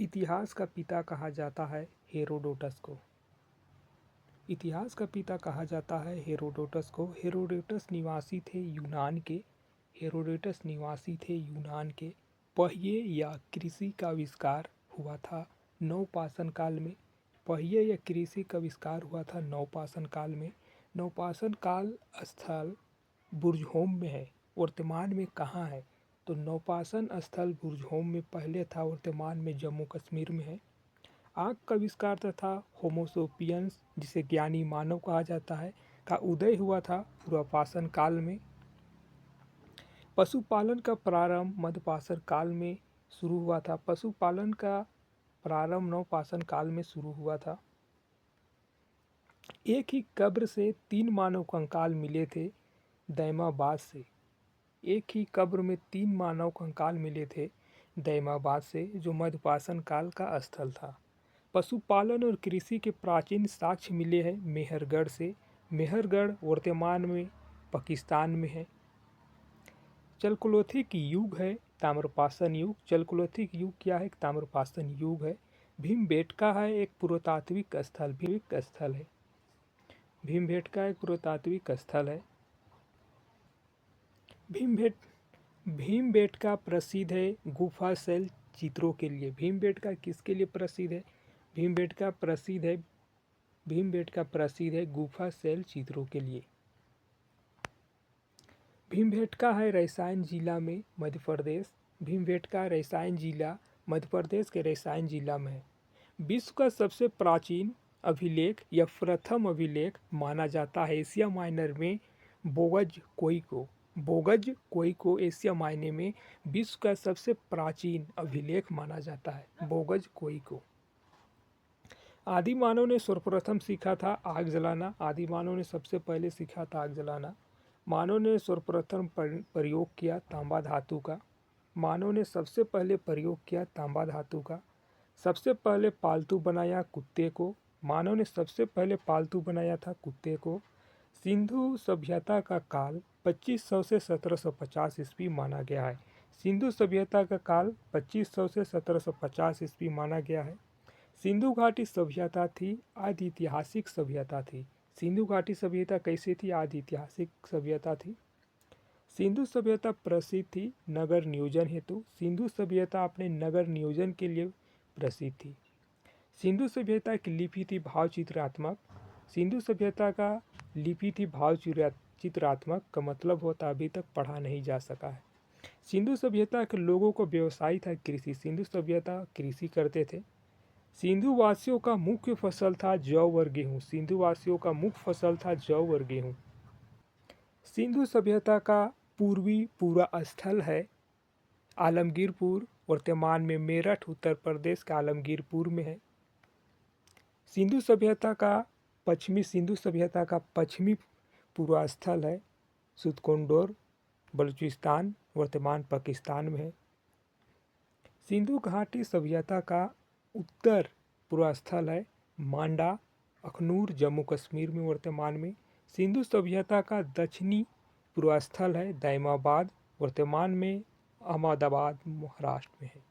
इतिहास का पिता कहा जाता है हेरोडोटस को। इतिहास का पिता कहा जाता है हेरोडोटस को। हेरोडोटस निवासी थे यूनान के। हेरोडोटस निवासी थे यूनान के। पहिए या कृषि का आविष्कार हुआ था नवपाषाण काल में। पहिए या कृषि का आविष्कार हुआ था नवपाषाण काल में। नवपाषाण काल स्थल बुर्जहोम में है। वर्तमान में कहाँ है? तो नवपाषाण स्थल बुर्जहोम में पहले था, वर्तमान में जम्मू कश्मीर में है। आग का आविष्कार तथा होमोसोपियंस, जिसे ज्ञानी मानव कहा जाता है, का उदय हुआ था पूर्वापाषाण काल में। पशुपालन का प्रारंभ मध्यपाषाण काल में शुरू हुआ था। पशुपालन का प्रारंभ नवपाषाण काल में शुरू हुआ था। एक ही कब्र से 3 मानव कंकाल मिले थे दैमाबाद से। एक ही कब्र में 3 मानव कंकाल मिले थे दैमाबाद से, जो मध्यपाषाण काल का स्थल था। पशुपालन और कृषि के प्राचीन साक्ष्य मिले हैं मेहरगढ़ से। मेहरगढ़ वर्तमान में पाकिस्तान में है। चलकुलोथिक युग है ताम्रपाषाण युग। चलकुलोथिक युग क्या है? ताम्रपाषाण युग है। भीमबेटका है एक पुरातात्विक स्थल है। भीमबेटका एक पुरातात्विक स्थल है। भीमबेटका प्रसिद्ध है गुफा शैल चित्रों के लिए। भीमबेटका किसके लिए प्रसिद्ध है? भीमबेटका प्रसिद्ध है गुफा शैल चित्रों के लिए। भीमबेटका है रसायन जिला में मध्य प्रदेश। भीमबेटका रसायन जिला मध्य प्रदेश के रसायन जिला में है। विश्व का सबसे प्राचीन अभिलेख या प्रथम अभिलेख माना जाता है एशिया माइनर में बोगज कोई को एशिया मायने में विश्व का सबसे प्राचीन अभिलेख माना जाता है बोगज कोई को। आदि मानव ने सर्वप्रथम सीखा था आग जलाना। आदि मानव ने सबसे पहले सीखा था आग जलाना। मानव ने सर्वप्रथम प्रयोग किया तांबा धातु का। मानव ने सबसे पहले प्रयोग किया तांबा धातु का। सबसे पहले पालतू बनाया कुत्ते को। मानव ने सबसे पहले पालतू बनाया था कुत्ते को। सिंधु सभ्यता का काल 2500 से 1750 ईस्वी माना गया है। सिंधु सभ्यता का काल 2500 से 1750 ईस्वी माना गया है। सिंधु घाटी सभ्यता थी आदि ऐतिहासिक सभ्यता थी। सिंधु घाटी सभ्यता कैसी थी? आदि ऐतिहासिक सभ्यता थी। सिंधु सभ्यता प्रसिद्ध थी नगर नियोजन हेतु। सिंधु सभ्यता अपने नगर नियोजन के लिए प्रसिद्ध थी। सिंधु सभ्यता की लिपि थी भाव चित्रात्मक। सिंधु सभ्यता का लिपि थी भाव चित्रात्मक का मतलब होता अभी तक पढ़ा नहीं जा सका है। सिंधु सभ्यता के लोगों को व्यवसाय था कृषि। सिंधु सभ्यता कृषि करते थे। सिंधु वासियों का मुख्य फसल था जौ और गेहूँ। सिंधु वासियों का मुख्य फसल था जौ और गेहूँ। सिंधु सभ्यता का पूर्वी पूरा स्थल है आलमगीरपुर। वर्तमान में मेरठ उत्तर प्रदेश का आलमगीरपुर में है। सिंधु सभ्यता का पश्चिमी पूर्वा स्थल है सुतकोंडोर बलूचिस्तान, वर्तमान पाकिस्तान में है। सिंधु घाटी सभ्यता का उत्तर पूर्वा स्थल है मांडा अखनूर जम्मू कश्मीर में, वर्तमान में। सिंधु सभ्यता का दक्षिणी पूर्वा स्थल है दैमाबाद, वर्तमान में अहमदाबाद महाराष्ट्र में है।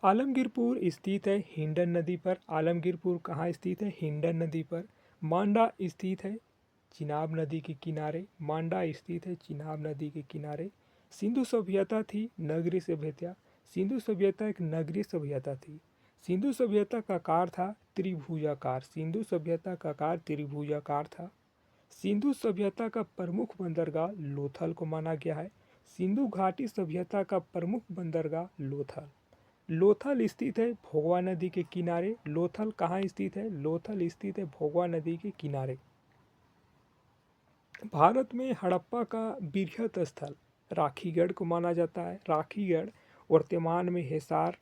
आलमगीरपुर स्थित है हिंडन नदी पर। आलमगीरपुर कहाँ स्थित है? हिंडन नदी पर। मांडा स्थित है चिनाब नदी के किनारे। मांडा स्थित है चिनाब नदी के किनारे। सिंधु सभ्यता थी नगरीय सभ्यता। सिंधु सभ्यता एक नगरीय सभ्यता थी। सिंधु सभ्यता का आकार था त्रिभुजाकार। सिंधु सभ्यता का आकार त्रिभुजाकार था। सिंधु सभ्यता का प्रमुख बंदरगाह लोथल को माना गया है। सिंधु घाटी सभ्यता का प्रमुख बंदरगाह लोथल। लोथल स्थित है भोगवा नदी के किनारे। लोथल कहाँ स्थित है? लोथल स्थित है भोगवा नदी के किनारे। भारत में हड़प्पा का बृहत स्थल राखीगढ़ को माना जाता है। राखीगढ़ वर्तमान में हिसार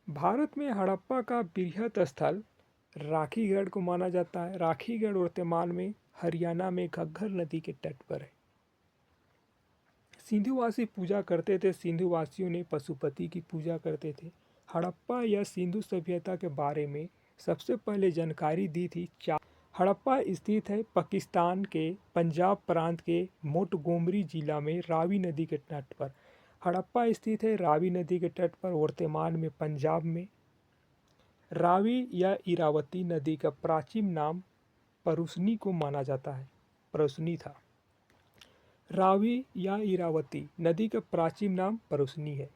भारत में हड़प्पा का बृहत स्थल राखीगढ़ को माना जाता है। राखीगढ़ वर्तमान में हरियाणा में घग्गर नदी के तट पर है। सिंधुवासी पूजा करते थे। सिंधुवासियों ने पशुपति की पूजा करते थे। हड़प्पा या सिंधु सभ्यता के बारे में सबसे पहले जानकारी दी थी हड़प्पा स्थित है पाकिस्तान के पंजाब प्रांत के मोंटगोमरी जिला में रावी नदी के तट पर। हड़प्पा स्थित है रावी नदी के तट पर, वर्तमान में पंजाब में। रावी या इरावती नदी का प्राचीन नाम परुसनी को माना जाता है, परुसनी था। रावी या इरावती नदी का प्राचीन नाम परुसनी है।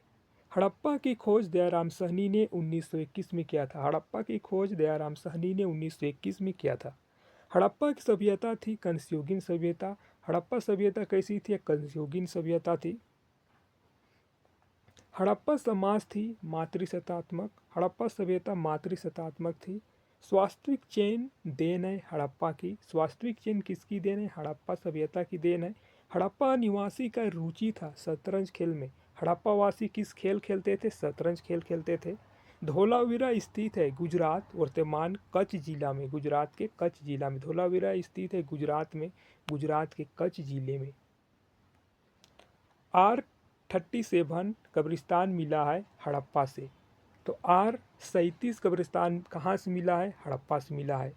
हड़प्पा की खोज दयाराम साहनी ने 1921 में किया था। हड़प्पा की खोज दयाराम साहनी ने 1921 में किया था। हड़प्पा की सभ्यता थी कंसयुगीन सभ्यता। हड़प्पा सभ्यता कैसी थी? कंसयुगीन सभ्यता थी। हड़प्पा समाज थी मातृसत्तात्मक। हड़प्पा सभ्यता मातृसत्तात्मक थी। स्वास्थ्यिक चेन देन है हड़प्पा की। स्वास्थ्यिक चेन किसकी देन है? हड़प्पा सभ्यता की देन है। हड़प्पा निवासी का रुचि था शतरंज खेल में। हड़प्पा वासी किस खेल खेलते थे? शतरंज खेल खेलते थे। धोलावीरा स्थित है गुजरात, वर्तमान कच्छ जिला में। गुजरात के कच्छ जिला में धोलावीरा स्थित है, गुजरात में, गुजरात के कच्छ जिले में। R37 कब्रिस्तान मिला है हड़प्पा से। तो R37 कब्रिस्तान कहाँ से मिला है? हड़प्पा से मिला है।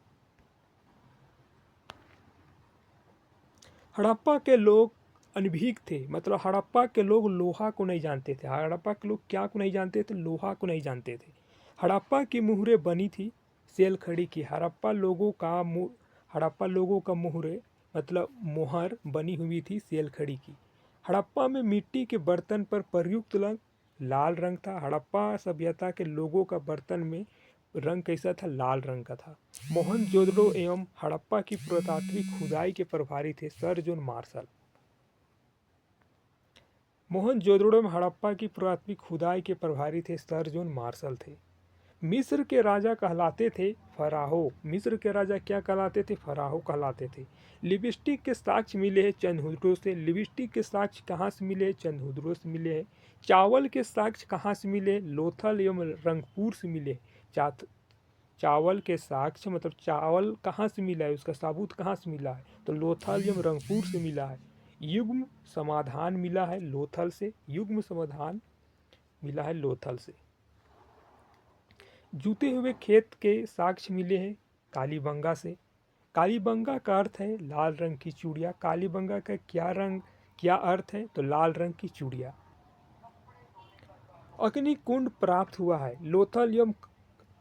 हड़प्पा के लोग अनभिज्ञ थे, मतलब हड़प्पा के लोग लोहा को नहीं जानते थे। हड़प्पा के लोग क्या को नहीं जानते थे? लोहा को नहीं जानते थे। हड़प्पा की मुहरें बनी थी सेल खड़ी की। हड़प्पा लोगों का मुहरे मतलब मोहर बनी हुई थी सेल खड़ी की। हड़प्पा में मिट्टी के बर्तन पर प्रयुक्त रंग लाल रंग था। हड़प्पा सभ्यता के लोगों का बर्तन में रंग कैसा था? लाल रंग का था। मोहनजोदड़ो एवं हड़प्पा की पुरातात्विक खुदाई के प्रभारी थे सर जॉन मार्शल। मोहनजोदड़ो में हड़प्पा की पुरातात्विक खुदाई के प्रभारी थे सर जॉन मार्शल थे। मिस्र के राजा कहलाते थे फराहो। मिस्र के राजा क्या कहलाते थे? फराहो कहलाते थे। लिपस्टिक के साक्ष्य मिले हैं चंदहुदड़ो से। लिपस्टिक के साक्ष्य कहाँ से मिले हैं? चंदहुदड़ो से मिले हैं। चावल के साक्ष्य कहाँ से मिले? लोथल एवं रंगपुर से मिले। चावल के साक्ष्य मतलब चावल कहाँ से मिला है, उसका साबूत कहाँ से मिला है? तो लोथल एवं रंगपुर से मिला है। युग्म समाधान मिला है लोथल से। युग्म समाधान मिला है लोथल से। जूते हुए खेत के साक्ष्य मिले हैं कालीबंगा से। कालीबंगा का अर्थ है लाल रंग की चूड़िया। कालीबंगा का क्या अर्थ है? तो लाल रंग की चूड़िया। अग्निकुंड प्राप्त हुआ है लोथल एवं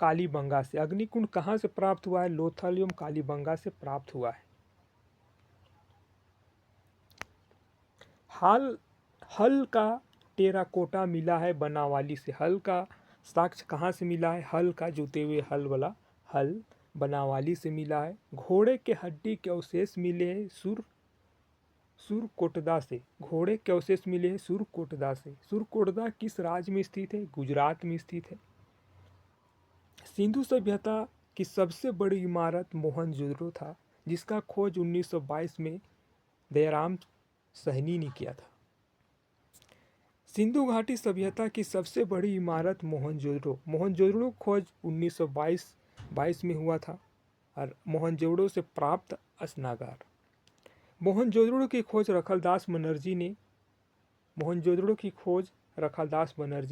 कालीबंगा से। अग्निकुंड कहाँ से प्राप्त हुआ है? लोथल एवं कालीबंगा से प्राप्त हुआ है। हल का टेराकोटा मिला है बनावाली से। हल का साक्ष्य कहाँ से मिला है? हल का जोते हुए हल वाला हल बनावाली से मिला है। घोड़े के हड्डी के अवशेष मिले हैं सुरकोटदा से। घोड़े के अवशेष मिले हैं सुरकोटदा से। सुरकोटदा किस राज्य में स्थित है? गुजरात में स्थित है। सिंधु सभ्यता की सबसे बड़ी इमारत मोहनजोदड़ो था, जिसका खोज 1922 में दयाराम साहनी ने किया था। सिंधु घाटी सभ्यता की सबसे बड़ी इमारत मोहनजोदड़ो। मोहनजोदड़ो खोज 1922 में हुआ था और मोहनजोदड़ो से प्राप्त स्नागार। मोहनजोदड़ो की खोज रखलदास बनर्जी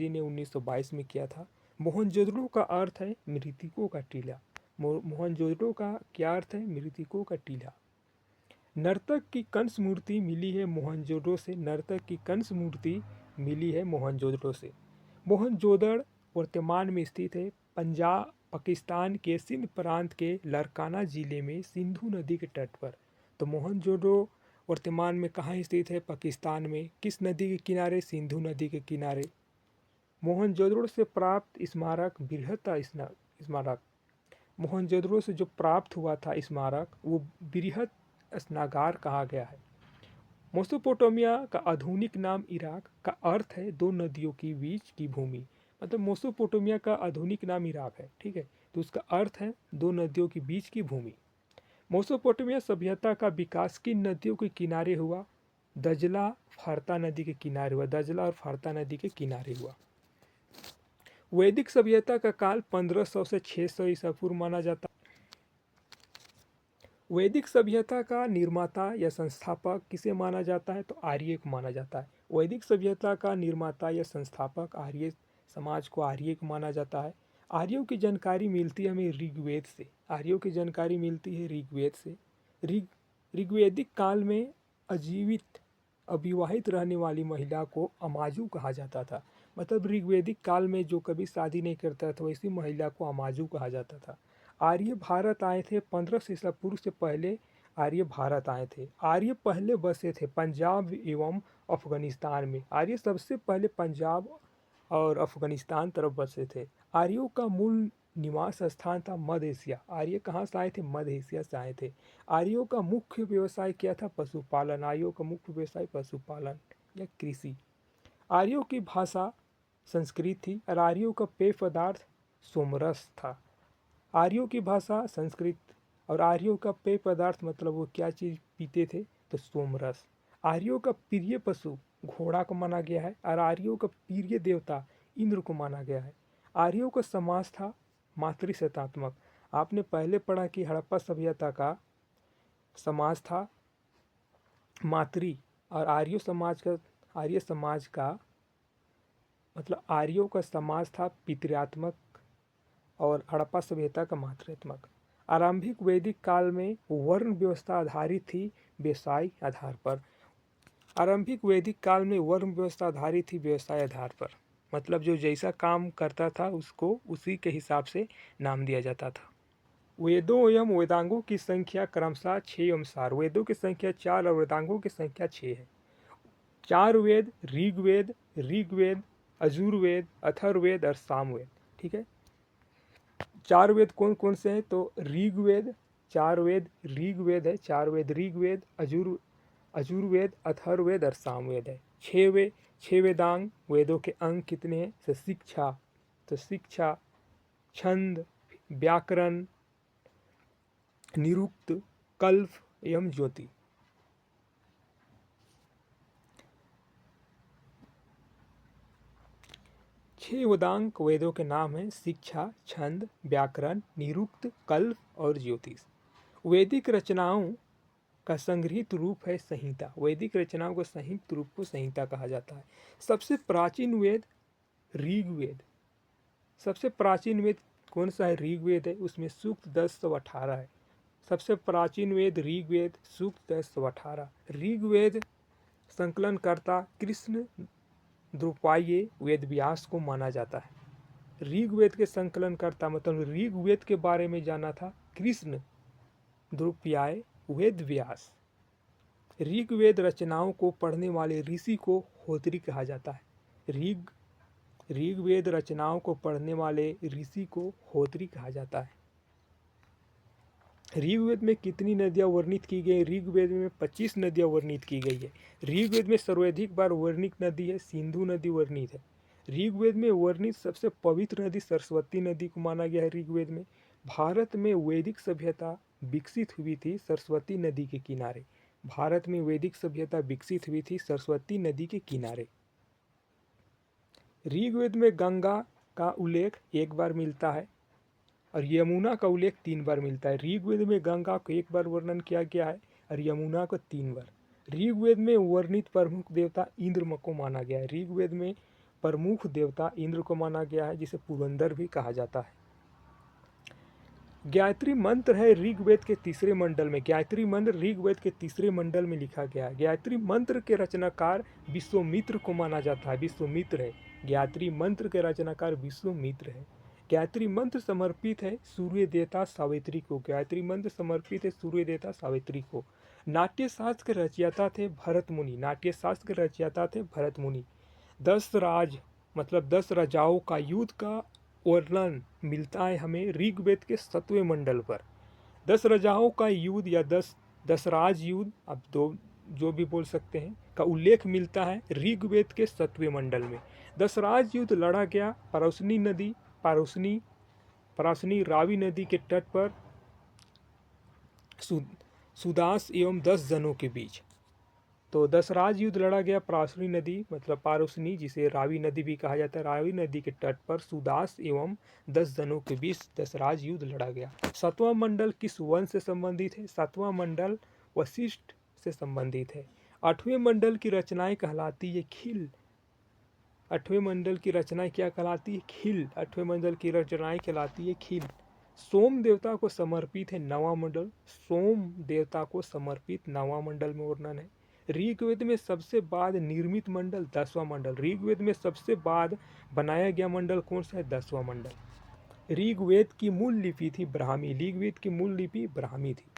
ने 1922 में किया था। मोहनजोदड़ो का अर्थ है मृतकों का टीला। मोहनजोदड़ो का क्या अर्थ है? मृतकों का टीला। नर्तक की कंस मूर्ति मिली है मोहनजोदड़ो से। नर्तक की कंस मूर्ति मिली है मोहनजोदड़ो से। मोहनजोदड़ वर्तमान में स्थित है पंजाब पाकिस्तान के सिंध प्रांत के लरकाना जिले में सिंधु नदी के तट पर। तो मोहनजोदड़ो वर्तमान में कहाँ स्थित है? पाकिस्तान में। किस नदी के किनारे? सिंधु नदी के किनारे। मोहनजोदड़ो से प्राप्त स्मारक बृहत स्मारक। मोहनजोदड़ो से जो प्राप्त हुआ था स्मारक वो बृहत स्नागार कहा गया है। मेसोपोटामिया का आधुनिक नाम इराक का अर्थ है दो नदियों के बीच की भूमि। मतलब मेसोपोटामिया का आधुनिक नाम इराक है, ठीक है, तो उसका अर्थ है दो नदियों के बीच की भूमि। मेसोपोटामिया सभ्यता का विकास किन नदियों के किनारे हुआ? दजला फरता नदी के किनारे हुआ। दजला और फरता नदी के किनारे हुआ। वैदिक सभ्यता का काल 1500 से 600 ईसा पूर्व माना जाता। वैदिक सभ्यता का निर्माता या संस्थापक किसे माना जाता है? तो आर्य को माना जाता है। वैदिक सभ्यता का निर्माता या संस्थापक आर्य समाज को, आर्य को माना जाता है। आर्यों की जानकारी मिलती है हमें ऋग्वेद से। आर्यों की जानकारी मिलती है ऋग्वेद से। ऋग्वेदिक काल में अजीवित अविवाहित रहने वाली महिला को अमाजू कहा जाता था। मतलब ऋग्वेदिक काल में जो कभी शादी नहीं करता था वैसी महिला को अमाजू कहा जाता था। आर्य भारत आए थे 1500 ईसा पूर्व से पहले। आर्य भारत आए थे। आर्य पहले बसे थे पंजाब एवं अफगानिस्तान में। आर्य सबसे पहले पंजाब और अफगानिस्तान तरफ बसे थे। आर्यों का मूल निवास स्थान था मध्य एशिया। आर्य कहाँ से आए थे? मध्य एशिया से आए थे। आर्यों का मुख्य व्यवसाय क्या था? पशुपालन। आर्यों का मुख्य व्यवसाय पशुपालन या कृषि। आर्यों की भाषा संस्कृत थी और आर्यों का पेय पदार्थ सोमरस था। आर्यों की भाषा संस्कृत और आर्यों का पेय पदार्थ मतलब वो क्या चीज़ पीते थे? तो सोमरस। आर्यों का प्रिय पशु घोड़ा को माना गया है और आर्यों का प्रिय देवता इंद्र को माना गया है। आर्यों का समाज था मातृशतात्मक। आपने पहले पढ़ा कि हड़प्पा सभ्यता का समाज था मातृ और आर्य समाज का मतलब आर्यों का समाज था पितृत्मक और हड़प्पा सभ्यता का मातृत्मक। आरंभिक वैदिक काल में वर्ण व्यवस्था आधारित थी व्यवसाय आधार पर। आरंभिक वैदिक काल में वर्ण व्यवस्था आधारित थी व्यवसाय आधार पर। मतलब जो जैसा काम करता था उसको उसी के हिसाब से नाम दिया जाता था। वेदों एवं वेदांगों की संख्या क्रमशः 6 एवं 4। वेदों की संख्या 4 और वेदांगों की संख्या 6 है। 4 वेद ऋग्वेद, यजुर्वेद, अथर्ववेद और सामवेद। ठीक है। 4 वेद कौन कौन से हैं? तो ऋग्वेद 4 वेद ऋग्वेद है। 4 वेद ऋग्वेद, यजुर्वेद, अथर्ववेद और सामवेद है। 6 वेदांग। वेदों के अंग कितने हैं? तो शिक्षा, छंद, व्याकरण, निरुक्त, कल्प एवं ज्योति। छह वेदांग वेदों के नाम हैं शिक्षा, छंद, व्याकरण, निरुक्त, कल्प और ज्योतिष। वैदिक रचनाओं का संग्रहित रूप है संहिता। वैदिक रचनाओं के संयुक्त रूप को संहिता कहा जाता है। सबसे प्राचीन वेद ऋग्वेद। सबसे प्राचीन वेद कौन सा है? ऋग्वेद है। उसमें सूक्त 1018 है। सबसे प्राचीन वेद ऋग्वेद, सूक्त 1018। ऋग्वेद संकलनकर्ता कृष्ण द्रुपाये वेद व्यास को माना जाता है। ऋग्वेद के संकलनकर्ता मतलब ऋग्वेद के बारे में जाना था कृष्ण द्रुपयाय वेद व्यास। ऋग्वेद रचनाओं को पढ़ने वाले ऋषि को होत्री कहा जाता है। ऋग्वेद रचनाओं को पढ़ने वाले ऋषि को होत्री कहा जाता है। ऋग्वेद में कितनी नदियाँ वर्णित की गई? ऋग्वेद में 25 नदियाँ वर्णित की गई है। ऋग्वेद में सर्वाधिक बार वर्णित नदी है सिंधु नदी वर्णित है। ऋग्वेद में वर्णित सबसे पवित्र नदी सरस्वती नदी को माना गया है। ऋग्वेद में भारत में वैदिक सभ्यता विकसित हुई थी सरस्वती नदी के किनारे। भारत में वैदिक सभ्यता विकसित हुई थी सरस्वती नदी के किनारे। ऋग्वेद में गंगा का उल्लेख एक बार मिलता है और यमुना का उल्लेख 3 बार मिलता है। ऋग्वेद में गंगा को 1 बार वर्णन किया गया है और यमुना को 3 बार। ऋग्वेद में वर्णित प्रमुख देवता इंद्र को माना गया है। ऋग्वेद में प्रमुख देवता इंद्र को माना गया है जिसे पुरंदर भी कहा जाता है। गायत्री मंत्र है ऋग्वेद के तीसरे मंडल में। गायत्री मंत्र ऋग्वेद के तीसरे मंडल में लिखा गया है। गायत्री मंत्र के रचनाकार विश्वामित्र को माना जाता है। विश्वामित्र है गायत्री मंत्र के रचनाकार विश्वामित्र है। गायत्री मंत्र समर्पित है सूर्य देवता सावित्री को। गायत्री मंत्र समर्पित है सूर्य देवता सावित्री को। नाट्य शास्त्र के रचयिता थे भरत मुनि। नाट्य शास्त्र के रचयिता थे भरत मुनि। 10 राजाओं का युद्ध का वर्णन मिलता है हमें ऋग्वेद के 7वें मंडल पर। 10 राजाओं का युद्ध या 10 राज युद्ध, आप दो जो भी बोल सकते हैं, का उल्लेख मिलता है ऋग्वेद के 7वें मंडल में। 10 राज युद्ध लड़ा गया पराशनी रावी नदी के तट पर सुदास एवं 10 जनों के बीच। तो 10 राज युद्ध लड़ा गया पराशनी नदी मतलब पारुसनी जिसे रावी नदी भी कहा जाता है। रावी नदी के तट पर सुदास एवं 10 जनों के बीच 10 राज युद्ध लड़ा गया। 7वां मंडल किस वंश से संबंधित है? 7वां मंडल वशिष्ठ से संबंधित है। 8वें मंडल की रचनाएं कहलाती है खिल। 8वें मंडल की रचना क्या कहलाती है? खिल। 8वें मंडल की रचनाएं कहलाती है खिल। सोम देवता को समर्पित है 9वां मंडल। सोम देवता को समर्पित 9वां मंडल में वर्णन है। ऋग्वेद में सबसे बाद निर्मित मंडल 10वां मंडल। ऋग्वेद में सबसे बाद बनाया गया मंडल कौन सा है? 10वां मंडल। ऋग्वेद की मूल लिपि थी ब्राह्मी। ऋग्वेद की मूल लिपि ब्राह्मी थी।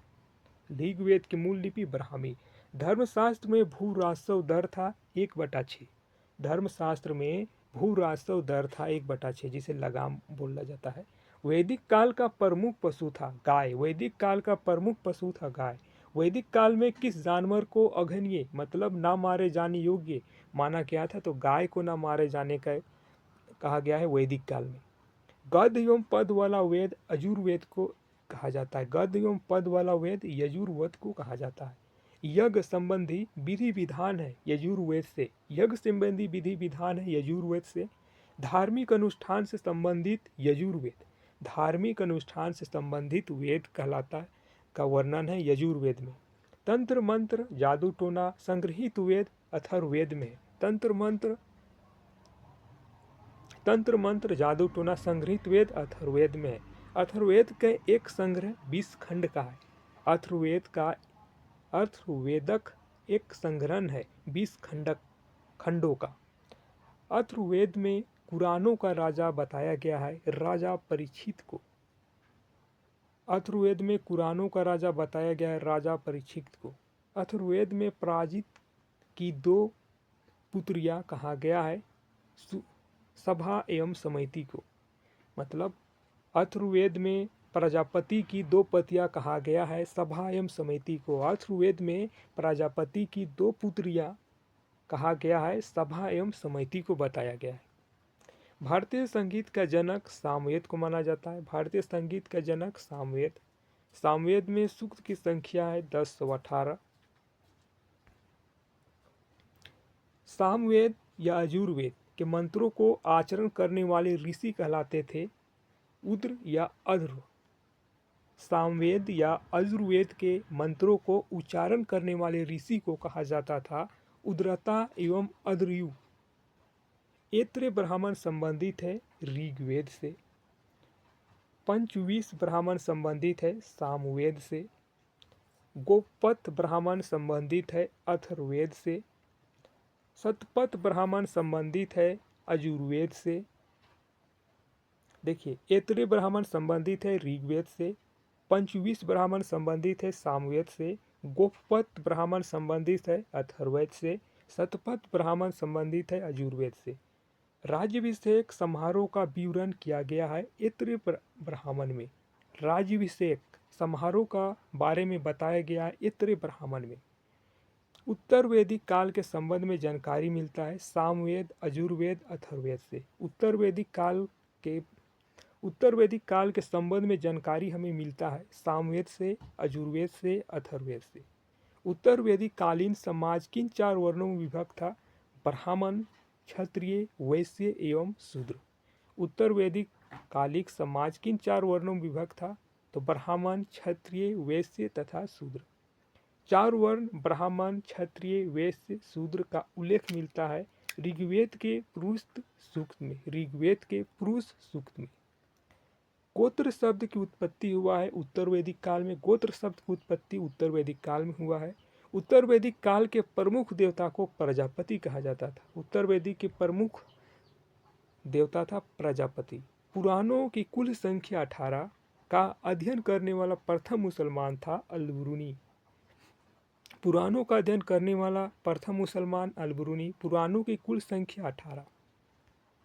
ऋग्वेद की मूल लिपि ब्राह्मी। धर्मशास्त्र में भू राजस्व दर था 1/6। धर्मशास्त्र में भू राजस्व दर था 1/6, जिसे लगाम बोला जाता है। वैदिक काल का प्रमुख पशु था गाय। वैदिक काल का प्रमुख पशु था गाय। वैदिक काल में किस जानवर को अघन्य मतलब ना मारे जाने योग्य माना गया था? तो गाय को ना मारे जाने का कहा गया है वैदिक काल में। गद्य एवं पद वाला वेद यजुर्वेद को कहा जाता है। गद्य एवं पद वाला वेद यजुर्वेद को कहा जाता है। यज्ञ संबंधी विधि विधान है यजुर्वेद से। यज्ञ संबंधी विधि विधान है यजुर्वेद से। धार्मिक अनुष्ठान से संबंधित यजुर्वेद। धार्मिक अनुष्ठान से संबंधित वेद कहलाता है का वर्णन है यजुर्वेद में। तंत्र मंत्र जादू टोना संग्रहित वेद अथर्ववेद में है। तंत्र मंत्र जादू टोना संग्रहित वेद अथर्ववेद में है। अथर्ववेद का एक संग्रह 20 खंड का है। अथर्ववेदक एक संग्रहण है 20 खंडों का। अथर्ववेद में पुराणों का राजा बताया गया है राजा परीक्षित को। अथर्ववेद में पुराणों का राजा बताया गया है राजा परीक्षित को। अथर्ववेद में पराजित की 2 पुत्रियां कहा गया है सभा एवं समिति को। मतलब अथर्ववेद में प्रजापति की 2 पतियां कहा गया है सभा एवं समिति को। अथर्ववेद में प्रजापति की 2 पुत्रियां कहा गया है सभा एवं समिति को बताया गया है। भारतीय संगीत का जनक सामवेद को माना जाता है। भारतीय संगीत का जनक सामवेद। सामवेद में सूक्त की संख्या है 10 व 18। सामवेद या यजुर्वेद के मंत्रों को आचरण करने वाले ऋषि कहलाते थे उद्र या अध्र। सामवेद या यजुर्वेद के मंत्रों को उच्चारण करने वाले ऋषि को कहा जाता था उद्रता एवं अध्रयु। ऐत्रेय ब्राह्मण संबंधित है ऋग्वेद से। पंचविंश ब्राह्मण संबंधित है सामवेद से। गोपथ ब्राह्मण संबंधित है अथर्ववेद से। शतपथ ब्राह्मण संबंधित है यजुर्वेद से। देखिए, ऐत्रेय ब्राह्मण संबंधित है ऋग्वेद से। पंचविंश ब्राह्मण संबंधित है सामवेद से। गोपथ ब्राह्मण संबंधित है अथर्ववेद से। शतपथ ब्राह्मण संबंधित है यजुर्वेद से। राज्याभिषेक समारोह का विवरण किया गया है ऐत्रेय ब्राह्मण में। राज्याभिषेक समारोह का बारे में बताया गया है ऐत्रेय ब्राह्मण में। उत्तर वैदिक काल के संबंध में जानकारी मिलता है सामवेद यजुर्वेद अथर्ववेद से। उत्तर वैदिक काल के संबंध में जानकारी हमें मिलता है सामवेद से यजुर्वेद से अथर्ववेद से। उत्तर वैदिक कालीन समाज किन 4 वर्णों में विभक्त था? ब्राह्मण, क्षत्रिय, वैश्य एवं शूद्र। उत्तर वैदिक कालिक समाज किन 4 वर्णों में विभक्त था? तो ब्राह्मण, क्षत्रिय, वैश्य तथा शूद्र। 4 वर्ण ब्राह्मण, क्षत्रिय, वैश्य, शूद्र का उल्लेख मिलता है ऋग्वेद के पुरुष सूक्त में। ऋग्वेद के पुरुष सूक्त में गोत्र शब्द की उत्पत्ति हुआ है उत्तर वैदिक काल में। गोत्र शब्द की उत्पत्ति उत्तर वैदिक काल में हुआ है। उत्तर वैदिक काल के प्रमुख देवता को प्रजापति कहा जाता था। उत्तर वैदिक के प्रमुख देवता था प्रजापति। पुराणों की कुल संख्या 18 का अध्ययन करने वाला प्रथम मुसलमान था अल-बिरूनी। पुराणों का अध्ययन करने वाला प्रथम मुसलमान अल-बिरूनी। पुराणों की कुल संख्या 18।